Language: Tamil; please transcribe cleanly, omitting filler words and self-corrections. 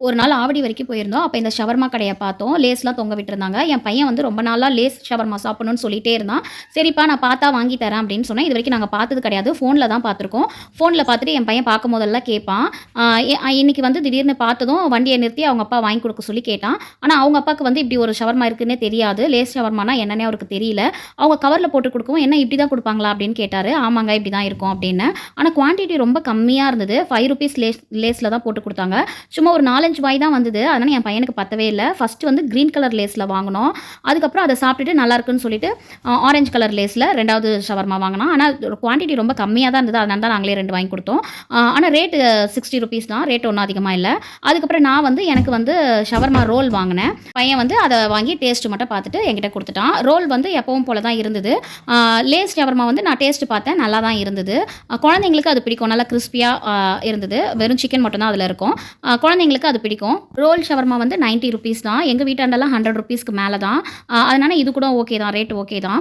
ஒரு நாள் ஆவடி வரைக்கும் போயிருந்தோம். அப்ப இந்த ஷவர்மா கடைய பார்த்தோம். லேஸ்லாம் தொங்க விட்டுருந்தாங்க. என் பையன் வந்து ரொம்ப நாளா லேஸ் ஷவர்மா சாப்பிடணும்னு சொல்லிட்டே இருந்தான். சரிப்பா நான் பார்த்தா வாங்கி தரேன் அப்படின்னு சொன்னேன். இதுவரைக்கும் நாங்க பார்த்தது கிடையாது. ஃபோன்ல தான் பார்த்துருக்கோம். ஃபோன்ல பார்த்துட்டு என் பையன் பார்க்கும்போதெல்லாம் கேட்பான். அ எ இன்னைக்கு வந்து திடீர்னு பார்த்ததும் வண்டிய நிறுத்தி அவங்க அப்பா வாங்கி குடுக்க சொல்லி கேட்டான். ஆனா அவங்க அப்பாவுக்கு வந்து இப்படி ஒரு ஷவர்மா இருக்குன்னே தெரியாது. லேஸ் ஷவர்மானா என்னன்னே அவருக்கு தெரியல. அவங்க கவர்ல போட்டு குடுக்கவும், "என்ன இப்படி தான் குடுப்பாங்களா?" அப்படின்னு கேட்டாரு. "ஆமாங்க இப்படி தான் இருக்கும்" அப்படின்னேன். ஆனா குவான்டிட்டி ரொம்ப கம்மியா இருந்தது. ₹5 லேஸ்ல தான் போட்டு குடுத்தாங்க. சும்மா ஒரு 4, 5 வாய் தான் வந்தது. அதனால என் பையனுக்கு பத்தவே இல்ல. ஃபர்ஸ்ட்டு வந்து கிரீன் கலர் லேஸ்ல வாங்குனோம். அதுக்கப்புறம் அத சாப்பிட்டுட்டு நல்லாருக்குன்னு சொல்லிட்டு ஆரஞ்சு கலர் லேஸ்ல 2வது ஷவர்மா வாங்குனான். ஆனா குவான்டிட்டி ரொம்ப கம்மியா தான் இருந்தது. அதனால தான் நாங்களே 2 வாங்கி குடுத்தோம். ஆனா ரேட்டு ₹60 தான். ரேட் ஒண்ணும் அதிகமா இல்ல. அதுக்கப்புறம் நான் வந்து எனக்கு வந்து ஷவர்மா ரோல் வாங்குனேன். பையன் வந்து அத வாங்கி டேஸ்ட் மட்டும் பார்த்துட்டு என்கிட்ட குடுத்துட்டான். ரோல் வந்து எப்பவும் போல தான் இருந்தது. லேஸ் ஷவர்மா வந்து நான் டேஸ்ட் பார்த்தேன். நல்லா தான் இருந்தது. குழந்தைங்களுக்கு அது பிடிக்கும். நல்லா கிரிஸ்பியா இருந்தது. வெறும் சிக்கன் மட்டும் தான் அதுல இருக்கும். குழந்தைங்களுக்கு அது பிடிக்கும். ரோல் ஷவர்மா வந்து ₹90 தான். எங்க வீட்டாண்டலாம் ₹100க்கு மேல தான். அதனால இது கூட ஓகே தான். ரேட் ஓகே தான்.